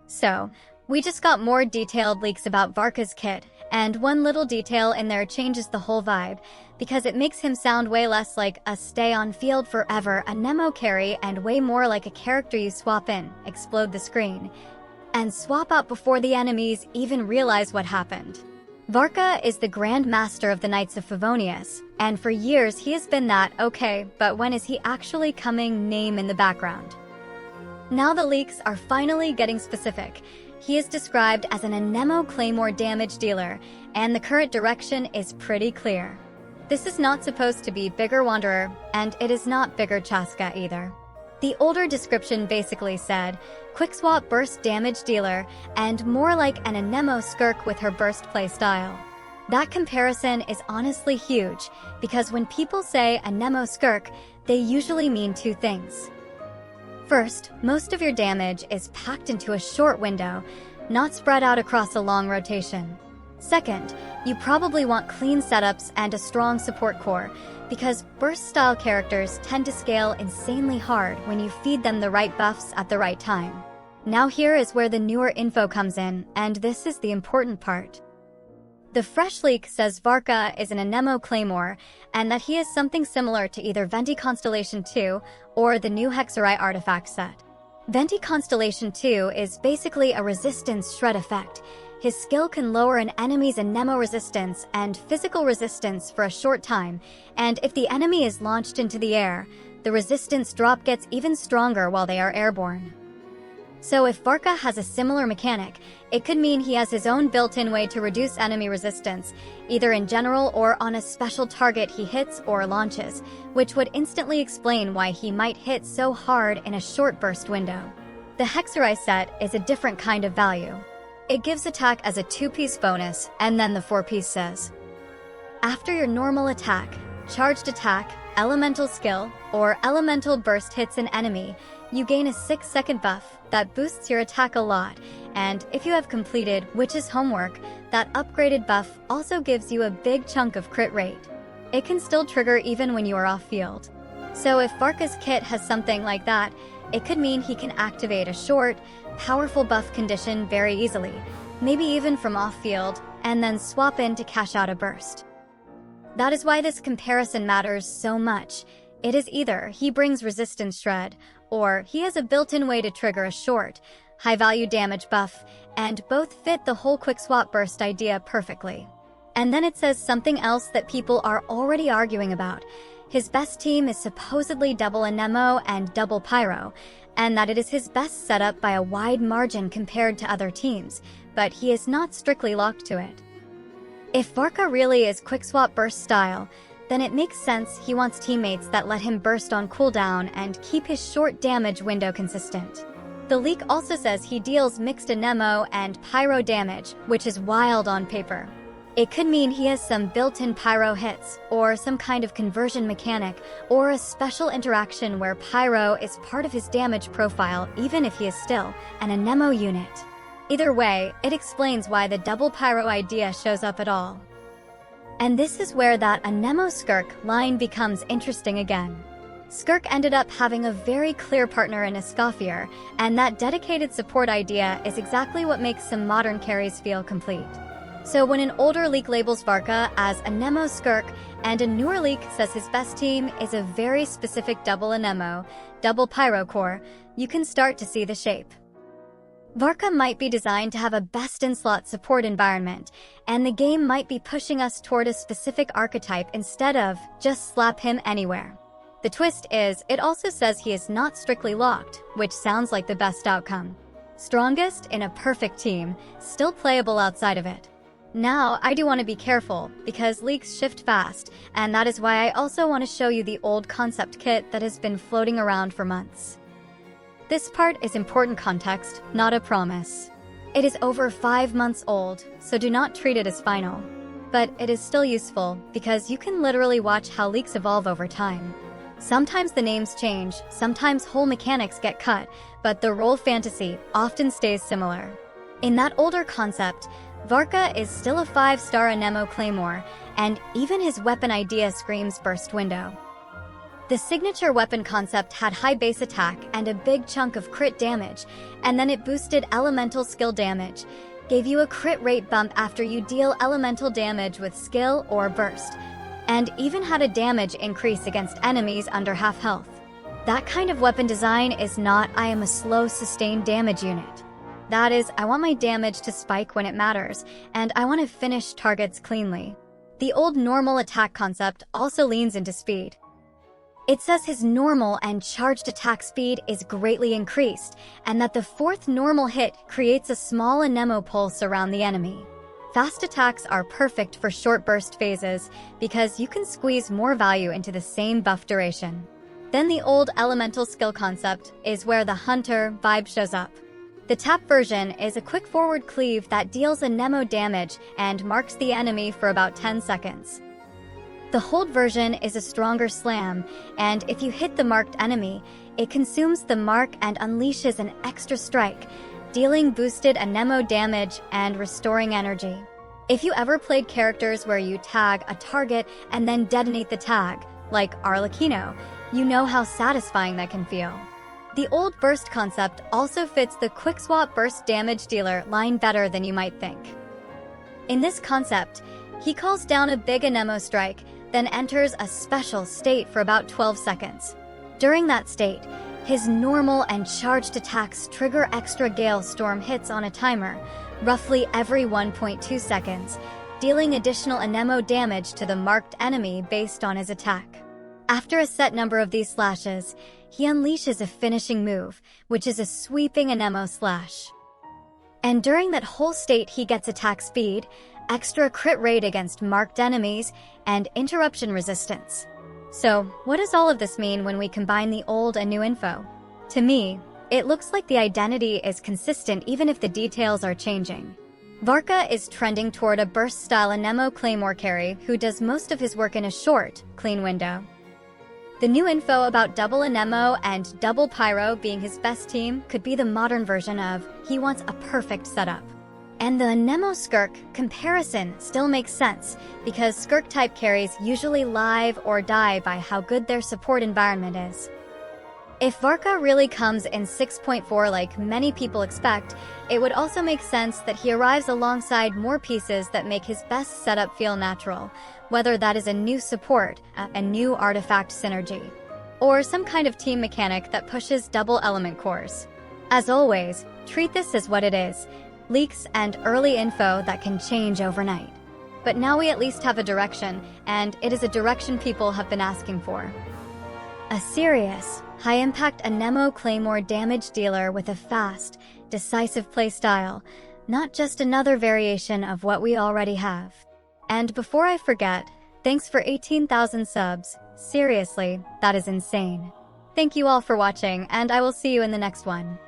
So, we just got more detailed leaks about Varka's kit, and one little detail in there changes the whole vibe, because it makes him sound way less like a stay-on-field forever Anemo carry and way more like a character you swap in, explode the screen, and swap out before the enemies even realize what happened. Varka is the Grand Master of the Knights of Favonius, and for years he has been that okay, but when is he actually coming name in the background. Now the leaks are finally getting specific. He is described as an Anemo Claymore damage dealer, and the current direction is pretty clear. This is not supposed to be Bigger Wanderer, and it is not Bigger Chaska either. The older description basically said, Quick Swap Burst Damage Dealer, and more like an Anemo Skirk with her burst playstyle. That comparison is honestly huge, because when people say Anemo Skirk, they usually mean two things. First, most of your damage is packed into a short window, not spread out across a long rotation. Second, you probably want clean setups and a strong support core, because burst-style characters tend to scale insanely hard when you feed them the right buffs at the right time. Now here is where the newer info comes in, and this is the important part. The fresh leak says Varka is an Anemo Claymore, and that he is something similar to either Venti Constellation 2 or the new Hexerite artifact set. Venti Constellation 2 is basically a resistance shred effect. His skill can lower an enemy's Anemo resistance and physical resistance for a short time, and if the enemy is launched into the air, the resistance drop gets even stronger while they are airborne. So if Varka has a similar mechanic, it could mean he has his own built-in way to reduce enemy resistance, either in general or on a special target he hits or launches, which would instantly explain why he might hit so hard in a short burst window. The Hexerite set is a different kind of value. It gives attack as a 2-piece bonus, and then the 4-piece says, after your normal attack, charged attack, elemental skill, or elemental burst hits an enemy, you gain a 6-second buff that boosts your attack a lot, and if you have completed Witch's homework, that upgraded buff also gives you a big chunk of crit rate. It can still trigger even when you are off-field. So if Varka's kit has something like that, it could mean he can activate a short, powerful buff condition very easily, maybe even from off-field, and then swap in to cash out a burst. That is why this comparison matters so much. It is either he brings resistance shred, or he has a built-in way to trigger a short, high-value damage buff, and both fit the whole quick swap burst idea perfectly. And then it says something else that people are already arguing about. His best team is supposedly double Anemo and double Pyro, and that it is his best setup by a wide margin compared to other teams, but he is not strictly locked to it. If Varka really is quick swap burst style, then it makes sense he wants teammates that let him burst on cooldown and keep his short damage window consistent. The leak also says he deals mixed Anemo and Pyro damage, which is wild on paper. It could mean he has some built-in Pyro hits, or some kind of conversion mechanic, or a special interaction where Pyro is part of his damage profile even if he is still an Anemo unit. Either way, it explains why the double Pyro idea shows up at all. And this is where that Anemo Skirk line becomes interesting again. Skirk ended up having a very clear partner in Escoffier, and that dedicated support idea is exactly what makes some modern carries feel complete. So when an older leak labels Varka as Anemo Skirk, and a newer leak says his best team is a very specific double Anemo, double Pyro core, you can start to see the shape. Varka might be designed to have a best-in-slot support environment, and the game might be pushing us toward a specific archetype instead of just slap him anywhere. The twist is, it also says he is not strictly locked, which sounds like the best outcome. Strongest in a perfect team, still playable outside of it. Now, I do want to be careful, because leaks shift fast, and that is why I also want to show you the old concept kit that has been floating around for months. This part is important context, not a promise. It is over 5 months old, so do not treat it as final. But it is still useful, because you can literally watch how leaks evolve over time. Sometimes the names change, sometimes whole mechanics get cut, but the role fantasy often stays similar. In that older concept, Varka is still a 5-star Anemo Claymore, and even his weapon idea screams burst window. The signature weapon concept had high base attack and a big chunk of crit damage, and then it boosted elemental skill damage, gave you a crit rate bump after you deal elemental damage with skill or burst, and even had a damage increase against enemies under half health. That kind of weapon design is not I am a slow sustained damage unit. That is, I want my damage to spike when it matters, and I want to finish targets cleanly. The old normal attack concept also leans into speed. It says his normal and charged attack speed is greatly increased, and that the fourth normal hit creates a small Anemo pulse around the enemy. Fast attacks are perfect for short burst phases because you can squeeze more value into the same buff duration. Then the old elemental skill concept is where the hunter vibe shows up. The tap version is a quick forward cleave that deals Anemo damage and marks the enemy for about 10 seconds. The hold version is a stronger slam, and if you hit the marked enemy, it consumes the mark and unleashes an extra strike, dealing boosted Anemo damage and restoring energy. If you ever played characters where you tag a target and then detonate the tag, like Arlecchino, you know how satisfying that can feel. The old burst concept also fits the quick swap burst damage dealer line better than you might think. In this concept, he calls down a big Anemo strike, then enters a special state for about 12 seconds. During that state, his normal and charged attacks trigger extra Gale Storm hits on a timer, roughly every 1.2 seconds, dealing additional Anemo damage to the marked enemy based on his attack. After a set number of these slashes, he unleashes a finishing move, which is a sweeping Anemo slash. And during that whole state he gets attack speed, extra crit rate against marked enemies, and interruption resistance. So, what does all of this mean when we combine the old and new info? To me, it looks like the identity is consistent even if the details are changing. Varka is trending toward a burst-style Anemo Claymore carry who does most of his work in a short, clean window. The new info about double Anemo and double Pyro being his best team could be the modern version of he wants a perfect setup. And the Anemo Skirk comparison still makes sense because Skirk-type carries usually live or die by how good their support environment is. If Varka really comes in 6.4 like many people expect, it would also make sense that he arrives alongside more pieces that make his best setup feel natural, whether that is a new support, a new artifact synergy, or some kind of team mechanic that pushes double element cores. As always, treat this as what it is, leaks and early info that can change overnight. But now we at least have a direction, and it is a direction people have been asking for. A serious, high-impact Anemo Claymore damage dealer with a fast, decisive playstyle, not just another variation of what we already have. And before I forget, thanks for 18,000 subs. Seriously, that is insane. Thank you all for watching, and I will see you in the next one.